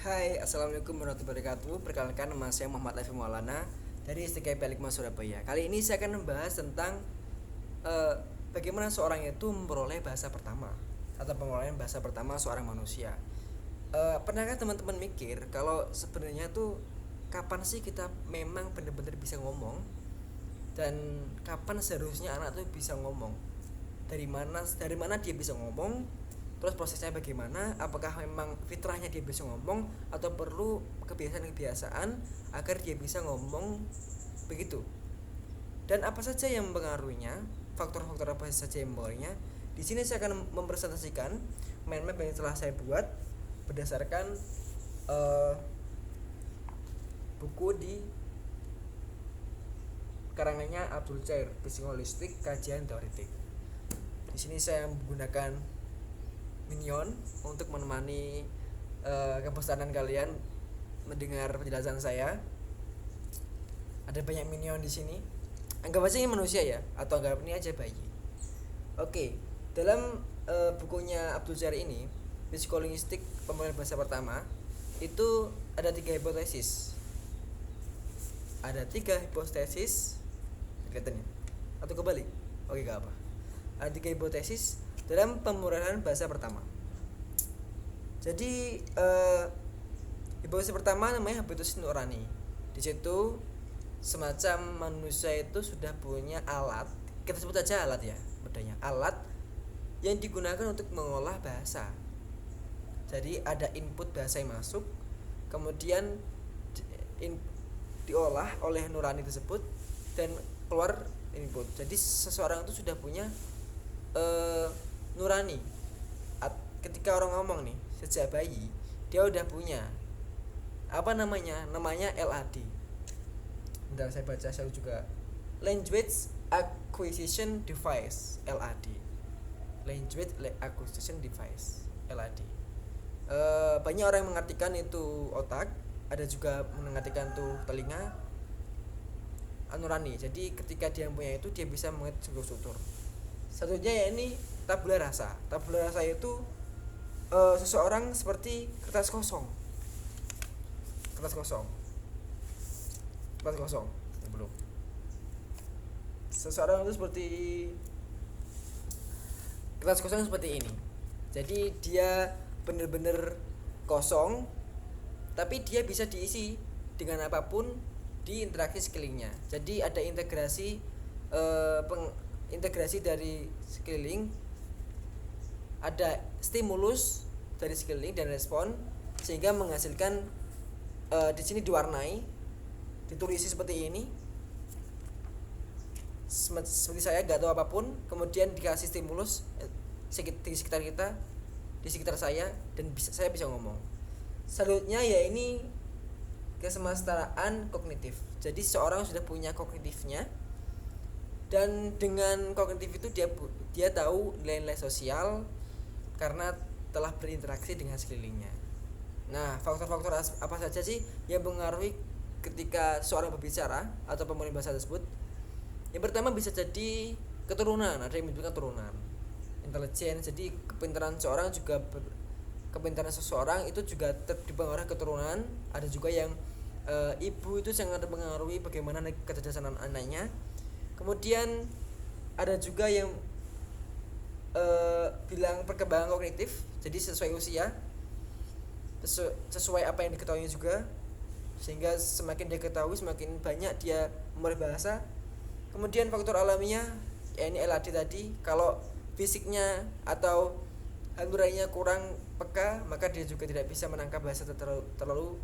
Hai, assalamualaikum warahmatullahi wabarakatuh. Perkenalkan, nama saya Muhammad Arif Maulana dari STKP Alikma Surabaya. Kali ini saya akan membahas tentang eh, bagaimana seorang itu memperoleh bahasa pertama atau pengelolaan bahasa pertama seorang manusia. Pernahkah teman-teman mikir kalau sebenarnya tuh kapan sih kita memang benar-benar bisa ngomong dan kapan seharusnya anak tuh bisa ngomong? Dari mana dia bisa ngomong, terus prosesnya bagaimana, apakah memang fitrahnya dia bisa ngomong atau perlu kebiasaan-kebiasaan agar dia bisa ngomong begitu, dan apa saja yang mempengaruhinya, faktor-faktor apa saja yang mempengaruhinya. Di sini saya akan mempresentasikan mind map yang telah saya buat berdasarkan uh, buku di karangannya Abdul Cair, Psikolistik Kajian Teoretik. Di sini saya menggunakan Minion untuk menemani kebosanan kalian mendengar penjelasan saya. Ada banyak minion di sini. Anggap aja ini manusia ya, atau anggap ini aja bayi. Oke, dalam bukunya Abdul Jair ini, psikolinguistik pemulihan bahasa pertama, itu ada 3 hipotesis. Ada 3 hipotesis, kelihatannya atau kebalik? Oke, gak apa. Ada 3 hipotesis dalam pemurahan bahasa pertama. Jadi hipotesis pertama namanya hipotesis nurani. Di situ semacam manusia itu sudah punya alat, kita sebut aja alat ya, bedanya alat yang digunakan untuk mengolah bahasa. Jadi ada input bahasa yang masuk, kemudian diolah oleh nurani tersebut dan keluar input. Jadi seseorang itu sudah punya nurani. Ketika orang ngomong nih sejak bayi, dia udah punya apa namanya LAD. Bentar, saya baca saya juga. Language Acquisition Device, LAD. Language Acquisition Device, LAD. Banyak orang yang mengartikan itu otak, ada juga mengartikan itu telinga, nurani. Jadi ketika dia punya itu, dia bisa mengerti struktur. Satunya ya ini tabula rasa. Tabula rasa itu seseorang seperti kertas kosong. Belum. Seseorang itu seperti kertas kosong seperti ini. Jadi dia benar-benar kosong, tapi dia bisa diisi dengan apapun di interaksi sekelilingnya. Jadi ada integrasi dari sekeliling, ada stimulus dari sekeliling dan respon, sehingga menghasilkan di sini diwarnai, ditulisi seperti ini, seperti saya nggak tahu apapun, kemudian dikasih stimulus di sekitar kita, di sekitar saya, dan saya bisa ngomong. Selanjutnya ya ini kesemestaraan kognitif. Jadi seorang sudah punya kognitifnya, dan dengan kognitif itu dia tahu nilai-nilai sosial karena telah berinteraksi dengan sekelilingnya. Nah, faktor-faktor apa saja sih yang mempengaruhi ketika seorang berbicara atau pemulihan bahasa tersebut? Yang pertama bisa jadi keturunan, ada yang menyebutkan keturunan. Intelijen, jadi kepintaran seseorang itu juga dipengaruhi keturunan. Ada juga yang ibu itu sangat mempengaruhi bagaimana kecerdasan anaknya. Kemudian ada juga yang bilang perkembangan kognitif, jadi sesuai usia, sesuai apa yang diketahui juga, sehingga semakin dia ketahui semakin banyak dia memulai bahasa. Kemudian faktor alamiah, ya ini LAD tadi, kalau fisiknya atau nuraninya kurang peka, maka dia juga tidak bisa menangkap bahasa terlalu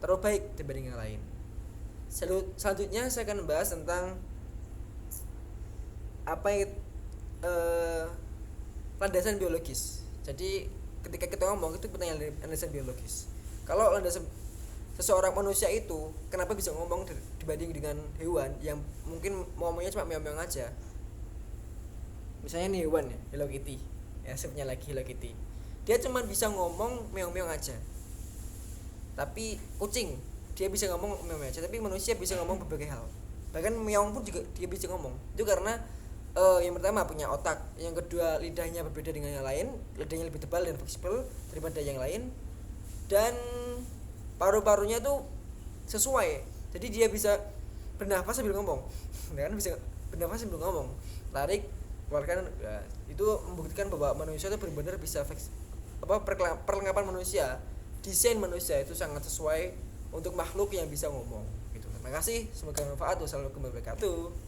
baik dibanding yang lain. Selanjutnya saya akan membahas tentang apa yang landasan biologis. Jadi ketika kita ngomong itu pertanyaan landasan biologis. Kalau landasan seseorang manusia itu kenapa bisa ngomong dibanding dengan hewan yang mungkin ngomongnya cuma meong-meong aja. Misalnya nih hewan ya, Hello Kitty. Ya, sebenarnya lagi Hello Kitty. Dia cuma bisa ngomong meong-meong aja. Tapi kucing dia bisa ngomong meong aja, tapi manusia bisa ngomong berbagai hal. Bahkan meong pun juga dia bisa ngomong. Itu karena yang pertama punya otak, yang kedua lidahnya berbeda dengan yang lain, lidahnya lebih tebal dan fleksibel daripada yang lain, dan paru-parunya tuh sesuai, jadi dia bisa bernafas sambil ngomong kan, bisa bernafas sambil ngomong, tarik keluarkan, ya, itu membuktikan bahwa manusia itu benar-benar bisa perlengkapan manusia, desain manusia itu sangat sesuai untuk makhluk yang bisa ngomong gitu. Terima kasih, semoga bermanfaat. Wassalamualaikum warahmatullahi wabarakatuh.